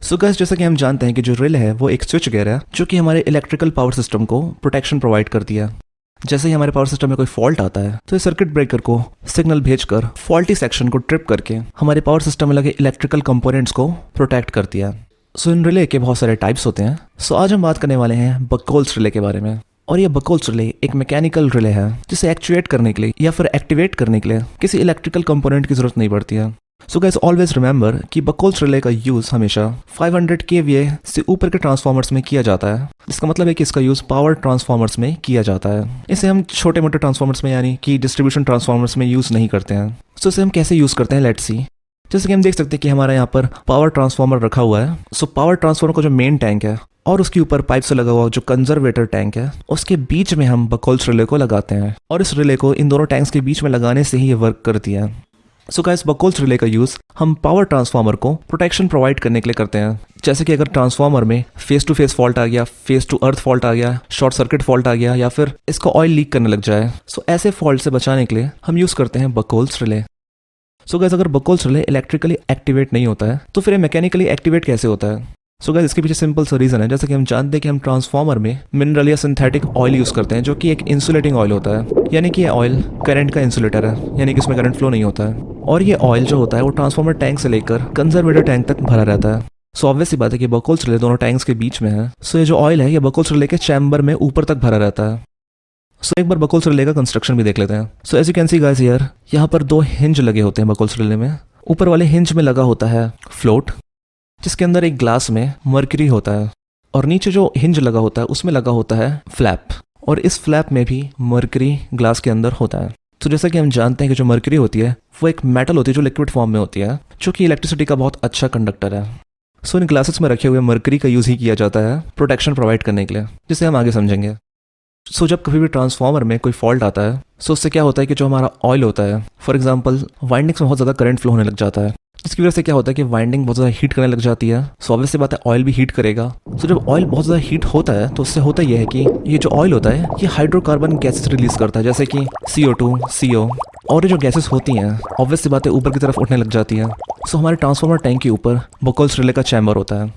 So guys, जैसा कि हम जानते हैं कि जो रिले है वो एक स्विच गियर है जो कि हमारे इलेक्ट्रिकल पावर सिस्टम को प्रोटेक्शन प्रोवाइड करती है। जैसे ही हमारे पावर सिस्टम में कोई फॉल्ट आता है तो ये सर्किट ब्रेकर को सिग्नल भेजकर फॉल्टी सेक्शन को ट्रिप करके हमारे पावर सिस्टम में लगे इलेक्ट्रिकल कंपोनेंट्स को प्रोटेक्ट करती है। सो इन रिले के बहुत सारे टाइप्स होते हैं। सो आज हम बात करने वाले हैं बकोल्स रिले के बारे में। और ये बकोल्स रिले एक मैकेनिकल रिले है जिसे एक्चुएट करने के लिए या फिर एक्टिवेट करने के लिए किसी इलेक्ट्रिकल कंपोनेंट की जरूरत नहीं पड़ती है। सो गाइस, ऑलवेज रिमेंबर कि बकोल्स रिले का यूज हमेशा 500 kVA से ऊपर के ट्रांसफार्मर्स में किया जाता है। इसका मतलब है कि इसका यूज पावर ट्रांसफार्मर्स में किया जाता है। इसे हम छोटे मोटे ट्रांसफार्मर्स में यानी कि डिस्ट्रीब्यूशन ट्रांसफार्मर्स में यूज नहीं करते हैं। सो इसे हम कैसे यूज करते हैं, लेट्स सी। जैसे कि हम देख सकते हैं कि हमारे यहाँ पर पावर ट्रांसफार्मर रखा हुआ है। सो पावर ट्रांसफार्मर का जो मेन टैंक है और उसके ऊपर पाइप से लगा हुआ जो कंजर्वेटर टैंक है, उसके बीच में हम बकोल्स रिले को लगाते हैं और इस रिले को इन दोनों टैंक्स के बीच में लगाने से ही ये वर्क करती है। सो गाइस, बकोल्स रिले का यूज हम पावर ट्रांसफार्मर को प्रोटेक्शन प्रोवाइड करने के लिए करते हैं। जैसे कि अगर ट्रांसफार्मर में फेस टू फेस फॉल्ट आ गया, फेस टू अर्थ फॉल्ट आ गया, शॉर्ट सर्किट फॉल्ट आ गया या फिर इसका ऑयल लीक करने लग जाए, सो ऐसे फॉल्ट से बचाने के लिए हम यूज करते हैं बकोल्स रिले। सो गाइस, अगर बकोल्स रिले इलेक्ट्रिकली एक्टिवेट नहीं होता है तो फिर ये मैकेनिकली एक्टिवेट कैसे होता है? सो गाइस, इसके पीछे सिंपल सा रीजन है। जैसे कि हम जानते हैं कि हम ट्रांसफार्मर में मिनरल या सिंथेटिक ऑयल यूज करते हैं जो कि एक इंसुलेटिंग ऑयल होता है, यानी कि ये ऑयल करंट का इंसुलेटर है, यानी कि इसमें करंट फ्लो नहीं होता है। और ये ऑयल जो होता है वो ट्रांसफार्मर टैंक से लेकर कंजर्वेटर टैंक तक भरा रहता है। सो ऑब्वियस सी बात है कि बकोल्स रिले दोनों टैंक्स के बीच में है। सो ये जो ऑयल है ये बकोल्स रिले के चैम्बर में ऊपर तक भरा रहता है। सो एक बार बकोल्स रिले का कंस्ट्रक्शन भी देख लेते हैं। So as you can see guys here, यहाँ पर दो हिंज लगे होते हैं बकोल्स रिले में। ऊपर वाले हिंज में लगा होता है फ्लोट, जिसके अंदर एक ग्लास में मर्क्यूरी होता है, और नीचे जो हिंज लगा होता है उसमें लगा होता है फ्लैप, और इस फ्लैप में भी मर्क्यूरी ग्लास के अंदर होता है। तो जैसा कि हम जानते हैं कि जो मर्क्यूरी होती है वो एक मेटल होती है जो लिक्विड फॉर्म में होती है, जो कि इलेक्ट्रिसिटी का बहुत अच्छा कंडक्टर है। सो इन ग्लासेस में रखे हुए मर्क्यूरी का यूज ही किया जाता है प्रोटेक्शन प्रोवाइड करने के लिए, जिसे हम आगे समझेंगे। सो जब कभी भी ट्रांसफार्मर में कोई फॉल्ट आता है, सो उससे क्या होता है कि जो हमारा ऑयल होता है, फॉर एग्जांपल वाइंडिंग्स में बहुत ज़्यादा करंट फ्लो होने लग जाता है, जिसकी वजह से क्या होता है कि वाइंडिंग बहुत ज़्यादा हीट करने लग जाती है। सो ऑब्वियस सी बात है ऑयल भी हीट करेगा। सो जब ऑयल बहुत ज़्यादा हीट होता है तो उससे होता यह है कि ये जो ऑयल होता है ये हाइड्रोकार्बन गैसेस रिलीज करता है, जैसे कि CO2, CO, और ये जो गैसेस होती हैं ऑब्वियस सी बात है ऊपर की तरफ उठने लग जाती हैं। सो हमारे ट्रांसफार्मर टैंक के ऊपर बकोल्स रिले का चैम्बर होता है।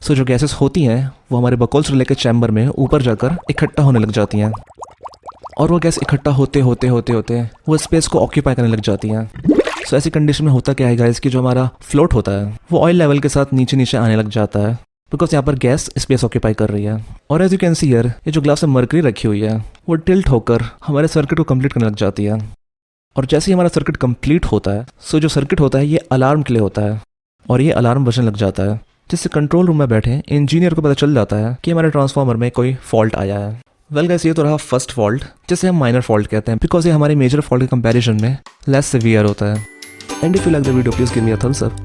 सो जो गैसेस होती हैं वो हमारे बकोल्स रिले के चैम्बर में ऊपर जाकर इकट्ठा होने लग जाती हैं, और वो गैस इकट्ठा होते होते होते होते वो स्पेस को ऑक्यूपाई करने लग जाती हैं। सो ऐसी कंडीशन में होता क्या है गाइस कि जो हमारा फ्लोट होता है वो ऑयल लेवल के साथ नीचे नीचे आने लग जाता है, बिकॉज यहाँ पर गैस स्पेस ऑक्यूपाई कर रही है। और as you can see here, ये जो ग्लास में मर्क्यूरी रखी हुई है वो टिल्ट होकर हमारे सर्किट को कंप्लीट करने लग जाती है। और जैसे ही हमारा सर्किट कंप्लीट होता है, सो जो सर्किट होता है ये अलार्म के लिए होता है, और ये अलार्म बजने लग जाता है, जिससे कंट्रोल रूम में बैठे इंजीनियर को पता चल जाता है कि हमारे ट्रांसफार्मर में कोई फॉल्ट आया है। वेल गाइस, ये तो रहा फर्स्ट फॉल्ट, जिसे हम माइनर फॉल्ट कहते हैं, बिकॉज ये हमारे मेजर फॉल्ट के कंपैरिजन में लेस सीवियर होता है। And if you like the video please give me a thumbs up.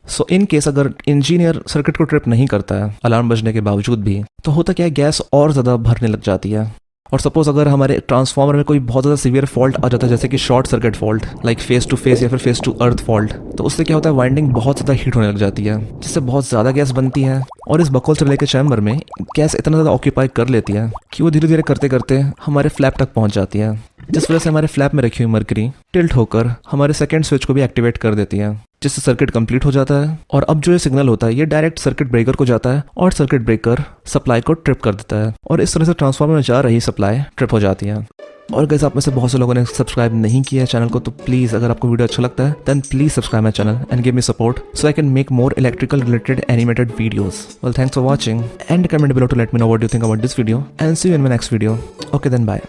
So in case अगर इंजीनियर सर्किट को ट्रिप नहीं करता है अलार्म बजने के बावजूद भी, तो होता क्या है गैस और ज़्यादा भरने लग जाती है। और सपोज अगर हमारे ट्रांसफार्मर में कोई बहुत ज़्यादा सीवियर फॉल्ट आ जाता है, जैसे कि short circuit fault, like phase to phase या फिर फेस टू अर्थ फॉल्ट, तो उससे क्या होता है वाइंडिंग बहुत ज़्यादा हीट होने लग जाती है, जिससे बहुत ज़्यादा गैस बनती है, और इस बकोल्स रिले के चैम्बर में गैस इतना ज़्यादा ऑक्यूपाई कर लेती है कि वो धीरे धीरे करते करते हमारे फ्लैप तक पहुंच जाती है, जिस वजह से हमारे फ्लैप में रखी हुई मर्क्यूरी टिल्ट होकर हमारे सेकेंड स्विच को भी एक्टिवेट कर देती है, जिससे सर्किट कंप्लीट हो जाता है। और अब जो ये सिग्नल होता है ये डायरेक्ट सर्किट ब्रेकर को जाता है, और सर्किट ब्रेकर सप्लाई को ट्रिप कर देता है, और इस तरह से ट्रांसफार्मर में जा रही सप्लाई ट्रिप हो जाती है। और गाइस, आप में से बहुत से लोगों ने सब्सक्राइब नहीं किया है चैनल को, तो प्लीज़ अगर आपको वीडियो अच्छा लगता है then please subscribe my channel and give me support so I can make more electrical related animated videos. Well, thanks for watching and comment below to let me know what you think about this video, and see you in my next video. Okay then, bye.